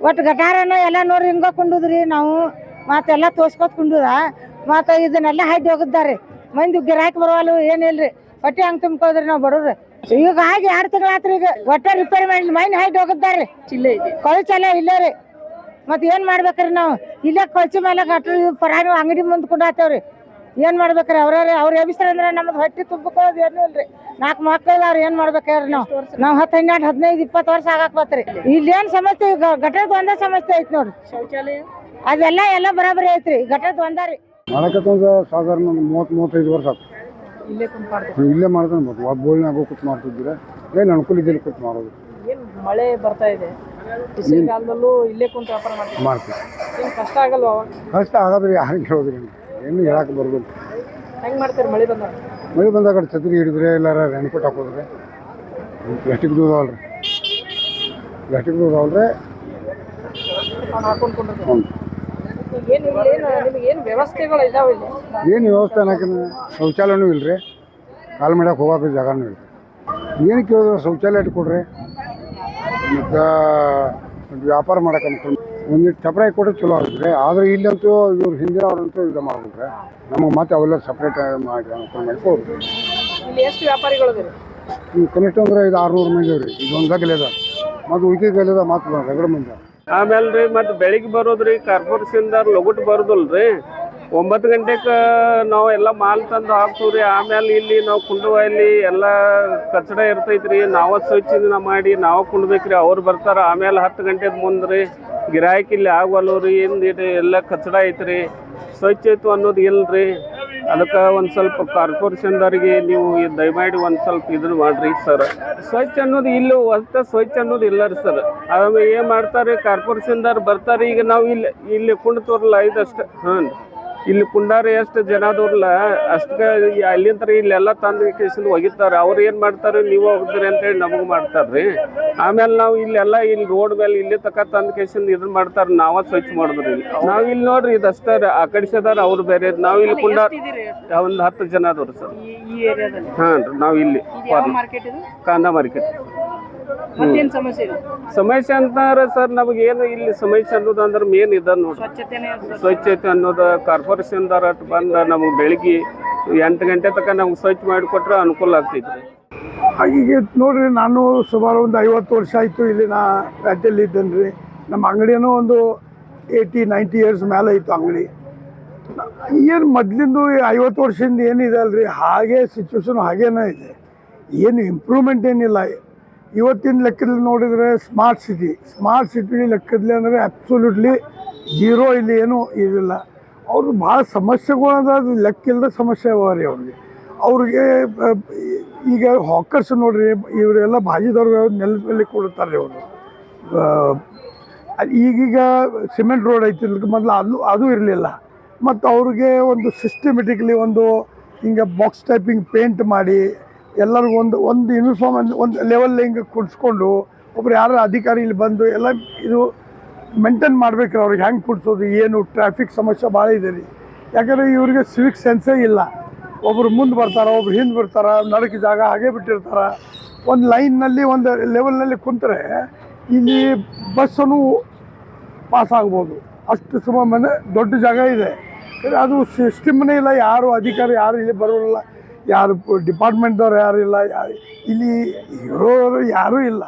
ಒಟ್ಟು ಗಟಾರನ ಎಲ್ಲ ನೋಡ್ರಿ ಹಿಂಗ ಕುಂಡುದ್ರಿ ನಾವು ಮತ್ತೆಲ್ಲ ತೋರ್ಸ್ಕೊತ ಕುಂಡುದ ಮತ್ತ ಇದನ್ನೆಲ್ಲ ಹಾಕಿ ಹೋಗಿದ್ದಾರೆ ಮಂದಿ ಗಿರಾಕಿ ಬರುವಲ್ಲು ಏನಿಲ್ರಿ ಹೊಟ್ಟೆ ಹಂಗ್ ತುಂಬ್ಕೋದ್ರಿ ನಾವು ಬಡವ್ರಿ ಈಗ ಹಾಗೆ 2 ತಿಂಗಳಾತ್ರಿ ಈಗ ಒಟ್ಟ ರಿಪೇರಿ ಮಾಡಿ ಮೈನ್ ಹಾಕಿ ಹೋಗಿದ್ದಾರ್ರಿ ಕೊಳಚೆಲ್ಲ ಇಲ್ಲೇ ರೀ ಮತ್ ಏನ್ ಮಾಡ್ಬೇಕ್ರಿ ನಾವು ಇಲ್ಲೇ ಕೊಳಚೆ ಮೇಲೆ ಗಟ್ರ ಪರಾಣಿ ಅಂಗಡಿ ಮುಂದ್ ಕುಂಡಾತೇವ್ರಿ ಏನ್ ಮಾಡ್ಬೇಕ್ರಿ ಅವ್ರ ಎಬಿಸ್ತಾರ ಅಂದ್ರೆ ನಮ್ದು ಹೊಟ್ಟೆ ತುಂಬಿಕೊಳ್ಳೋದು ಏನು ಇಲ್ರಿ 4 ಮಕ್ಕಳು ಅವ್ರು ಏನ್ ಮಾಡ್ಬೇಕ್ರಿ ನಾವು 10 12 15 20 ವರ್ಷ ಆಗಾಕ್ ಬತ್ರಿ ಇಲ್ಲೇನ್ ಸಮಸ್ಯೆ ಗಟರದ ಒಂದೇ ಸಮಸ್ಯೆ ಐತಿ ನೋಡ್ರಿ ಶೌಚಾಲಯ ಅದೆಲ್ಲ ಬರಾಬರಿ ಐತ್ರಿ ಗಟರದ ಒಂದಾರಿ ಮಾಡಕತ್ತಂದ್ರೆ ಸಾಧಾರಣ 30-35 ವರ್ಷ ಆಯ್ತು ಇಲ್ಲೇ ಮಾಡ್ಕೊಂಡು ಬೋಳ್ನಾಗ ಕೂತ್ ಮಾಡ್ತಿದ್ರೆ ಏನು ಅನುಕೂಲ ಇದ್ದಲ್ಲಿ ಕೂತ್ ಮಾಡೋದು ಮಳೆ ಬರ್ತಾ ಇದೆ ಕಾಲದಲ್ಲೂ ಇಲ್ಲೇ ಕುಂತ ವ್ಯಾಪಾರ ಮಾಡ್ತೀವಿ ಕಷ್ಟ ಆಗಲ್ವಾ ಕಷ್ಟ ಆಗೋದ್ರಿ ಯಾರಿಗೆ ಹೇಳೋದ್ರಿ ಏನು ಹೇಳಕ್ಕೆ ಬರೋದಿಲ್ಲ ಹೆಂಗೆ ಮಾಡ್ತೀರಿ ಮಳೆ ಬಂದಾಗ ಛತ್ರಿ ಹಿಡಿದ್ರೆ ಎಲ್ಲಾರ ರೆನ್ಕೋಟ್ ಹಾಕೋದ್ರೆ ಪ್ಲಾಸ್ಟಿಕ್ ದೂರವಲ್ರಿ ಏನು ವ್ಯವಸ್ಥೆಗಳು ಇದಾವೆ ಇಲ್ಲಿ ಏನು ವ್ಯವಸ್ಥೆ ಅನ್ನೋಕೆ ಶೌಚಾಲಯನೂ ಇಲ್ಲರಿ ಕಾಲು ಮಾಡಕ್ಕೆ ಹೋಗೋಕೆ ಜಾಗನೂ ಇಲ್ಲ ಏನು ಕೇಳಿದ್ರೆ ಶೌಚಾಲಯ ಇಟ್ಕೊಡ್ರಿ ಮತ್ತು ವ್ಯಾಪಾರ ಮಾಡಕ್ಕೆ ಅನ್ಕೊಂಡು ಒಂದಿಟ್ಟು ಸಪ್ರೇಟ್ ಕೊಟ್ಟರೆ ಚಲೋ ಆಗುತ್ತೆ ಆದ್ರೆ ಇಲ್ಲಂತೂ ಇವ್ರು ಹಿಂದಿನವ್ರಂತೂ ಇದು ಮಾಡ್ಬಿಟ್ರೆ ನಮಗೆ ಮತ್ತೆ ಅವೆಲ್ಲ ಸಪ್ರೇಟ್ ಮಾಡಿ ಅನ್ಕೊಂಡು ಮಾಡ್ಕೊಡ್ರಿ ಎಷ್ಟು ವ್ಯಾಪಾರಿಗಳು ಕನಿಷ್ಠ ಅಂದ್ರೆ 600 ಮಂದಿ ಅವ್ರಿ ಇದೊಂದು ಗಲೆದ ಮತ್ತು ಉಳ್ಕಿ ಗಲೆದ ಮಾತು ರಗಡ ಮಂದಿ ಆಮೇಲೆ ರೀ ಮತ್ತು ಬೆಳಿಗ್ಗೆ ಬರೋದ್ರಿ ಕಾರ್ಪೊರೇಷನ್ದಾರ ಲಗುಟ್ ಬರೋದಲ್ರಿ 9 ಗಂಟೆಗೆ ನಾವು ಎಲ್ಲ ಮಾಲ್ ತಂದು ಹಾಕ್ತೀವಿ ಆಮೇಲೆ ಇಲ್ಲಿ ನಾವು ಕುಂಡುವಲ್ಲಿ ಎಲ್ಲ ಕಚಡ ಇರ್ತೈತ್ರಿ ನಾವು ಸ್ವಚ್ಛನ ಮಾಡಿ ನಾವು ಕುಂಡ್ಬೇಕ್ರಿ ಅವ್ರು ಬರ್ತಾರೆ ಆಮೇಲೆ 10 ಗಂಟೆ ಮುಂದೆ ಗಿರಾಕಿ ಇಲ್ಲಿ ಆಗವಲ್ಲವ್ರಿ ಹಿಂದಿಟ್ಟು ಎಲ್ಲ ಕಚಡ ಐತ್ರಿ ಸ್ವಚ್ಛ ಐತು ಅನ್ನೋದು ಇಲ್ರಿ ಅದಕ್ಕೆ ಒಂದು ಸ್ವಲ್ಪ ಕಾರ್ಪೊರೇಷನ್ದವ್ರಿಗೆ ನೀವು ದಯಮಾಡಿ ಒಂದು ಸ್ವಲ್ಪ ಇದನ್ನು ಮಾಡಿರಿ ಸರ್ ಸ್ವಚ್ಛ ಅನ್ನೋದು ಇಲ್ಲಿ ಒಟ್ಟು ಸ್ವಚ್ಛ ಅನ್ನೋದು ಇಲ್ಲ ರೀ ಸರ್ ಆಮೇಲೆ ಏನು ಮಾಡ್ತಾರೆ ಕಾರ್ಪೊರೇಷನ್ದವ್ರು ಬರ್ತಾರೆ ಈಗ ನಾವು ಇಲ್ಲಿ ಕುಂಡ್ತವ್ರಲ್ಲ ಇದಷ್ಟು ಹಾಂ ಇಲ್ಲಿ ಕುಂಡಾರ ಎಷ್ಟು ಜನ ಅದವ್ರಲ್ಲ ಅಷ್ಟಕ್ಕೆ ಅಲ್ಲಿಂದ ಇಲ್ಲೆಲ್ಲ ತಂದು ಕೇಸಿಂದ ಒಗಿತಾರೆ ಅವ್ರು ಏನು ಮಾಡ್ತಾರೆ ನೀವು ಹೋಗಿದ್ರಿ ಅಂತೇಳಿ ನಮಗೆ ಮಾಡ್ತಾರೆ ರೀ ಆಮೇಲೆ ನಾವು ಇಲ್ಲಿ ರೋಡ್ ಮೇಲೆ ಇಲ್ಲಿ ತಕ್ಕ ತಂದು ಕೇಸಿಂದ ಇದನ್ನ ಮಾಡ್ತಾರೆ ನಾವ ಸ್ವಚ್ಛ ಮಾಡಿದ್ರಿ ಇಲ್ಲಿ ನಾವು ಇಲ್ಲಿ ನೋಡ್ರಿ ಇದಷ್ಟೇ ಆ ಕಡಿಸದಾರ ಅವ್ರು ಬೇರೆ ನಾವು ಇಲ್ಲಿ ಕುಂಡಾರ ಒಂದು 10 ಜನ ಅದವ್ರಿ ಸರ್ ಹಾಂ ರೀ ನಾವು ಇಲ್ಲಿ ಕಾಂದಾ ಮಾರ್ಕೆಟ್ ಸಮಸ್ಯೆ ಅಂತಾರೆ ಸರ್ ನಮಗೇನು ಇಲ್ಲಿ ಸಮಸ್ಯೆ ಅನ್ನೋದು ಅಂದ್ರೆ ಮೇನ್ ಇದೆ ನೋಡ್ರಿ ಸ್ವಚ್ಛತೆ ಅನ್ನೋದು ಕಾರ್ಪೊರೇಷನ್ದವ್ರ ಬಂದು ನಮಗೆ ಬೆಳಿಗ್ಗೆ 8 ಗಂಟೆ ತನಕ ನಮ್ಗೆ ಸ್ವಚ್ಛ ಮಾಡಿಕೊಟ್ರೆ ಅನುಕೂಲ ಆಗ್ತೈತ್ರಿ ಈಗ ನೋಡ್ರಿ ನಾನು ಸುಮಾರು ಒಂದು 50 ವರ್ಷ ಆಯಿತು ಇಲ್ಲಿ ನಾ ಪ್ಯಾಟೆಯಲ್ಲಿ ಇದ್ದೇನೆ ರೀ ನಮ್ಮ ಅಂಗಡಿಯೂ ಒಂದು 80-90 ಇಯರ್ಸ್ ಮೇಲೆ ಇತ್ತು ಅಂಗಡಿ ಏನು ಮೊದಲಿಂದು 50 ವರ್ಷದಿಂದ ಏನಿದೆ ಅಲ್ರಿ ಹಾಗೆ ಸಿಚುವೇಶನ್ ಹಾಗೇನೇ ಇದೆ ಏನು ಇಂಪ್ರೂವ್ಮೆಂಟ್ ಏನಿಲ್ಲ ಇವತ್ತಿನ ಲೆಕ್ಕದಲ್ಲಿ ನೋಡಿದರೆ ಸ್ಮಾರ್ಟ್ ಸಿಟಿ ಲೆಕ್ಕದಲ್ಲಿ ಅಂದರೆ ಅಬ್ಸಲ್ಯೂಟ್ಲಿ ಜೀರೋ ಇಲ್ಲಿ ಏನೂ ಇದಿಲ್ಲ ಅವರು ಭಾಳ ಸಮಸ್ಯೆಗಳದ ಅದು ಲೆಕ್ಕಿಲ್ಲದ ಸಮಸ್ಯೆ ಅವ ರೀ ಅವ್ರಿಗೆ ಈಗ ಹಾಕರ್ಸ್ ನೋಡ್ರಿ ಇವರೆಲ್ಲ ಭಾಜಿದವ್ರಿಗೆ ನೆಲದ ಮೇಲೆ ಕೊಡುತ್ತಾರೆ ರೀ ಅವರು ಈಗೀಗ ಸಿಮೆಂಟ್ ರೋಡ್ ಐತಿ ಮೊದಲು ಅದು ಇರಲಿಲ್ಲ ಮತ್ತು ಅವ್ರಿಗೆ ಒಂದು ಸಿಸ್ಟಮೆಟಿಕ್ಲಿ ಒಂದು ಹಿಂಗೆ ಬಾಕ್ಸ್ ಟೈಪಿಂಗ್ ಪೇಂಟ್ ಮಾಡಿ ಎಲ್ಲರಿಗೂ ಒಂದು ಯೂನಿಫಾರ್ಮ್ ಒಂದು ಲೆವೆಲ್ ಹಿಂಗೆ ಕುಡಿಸ್ಕೊಂಡು ಒಬ್ರು ಯಾರು ಅಧಿಕಾರಿ ಇಲ್ಲಿ ಬಂದು ಎಲ್ಲ ಇದು ಮೇಂಟೈನ್ ಮಾಡ್ಬೇಕ್ರಿ ಅವ್ರಿಗೆ ಹೆಂಗೆ ಕುಡಿಸೋದು ಏನು ಟ್ರಾಫಿಕ್ ಸಮಸ್ಯೆ ಭಾಳ ಇದೆ ರೀ ಯಾಕಂದರೆ ಇವ್ರಿಗೆ ಸಿವಿಕ್ ಸೆನ್ಸೇ ಇಲ್ಲ ಒಬ್ರು ಮುಂದೆ ಬರ್ತಾರೆ ಒಬ್ರು ಹಿಂದೆ ಬರ್ತಾರೆ ನಡಕ್ಕೆ ಜಾಗ ಹಾಗೆ ಬಿಟ್ಟಿರ್ತಾರೆ ಒಂದು ಲೈನ್ನಲ್ಲಿ ಒಂದು ಲೆವೆಲ್ನಲ್ಲಿ ಕುಂತರೆ ಇಲ್ಲಿ ಬಸ್ಸನ್ನು ಪಾಸ್ ಆಗ್ಬೋದು ಅಷ್ಟು ಸುಮ್ಮನೆ ದೊಡ್ಡ ಜಾಗ ಇದೆ ಅದು ಸಿಸ್ಟಮ್ನೇ ಇಲ್ಲ ಯಾರು ಅಧಿಕಾರಿ ಯಾರು ಇಲ್ಲಿ ಬರೋಲ್ಲ ಯಾರು ಡಿಪಾರ್ಟ್ಮೆಂಟ್ದವ್ರು ಯಾರು ಇಲ್ಲ ಇಲ್ಲಿ ಇರೋರು ಯಾರೂ ಇಲ್ಲ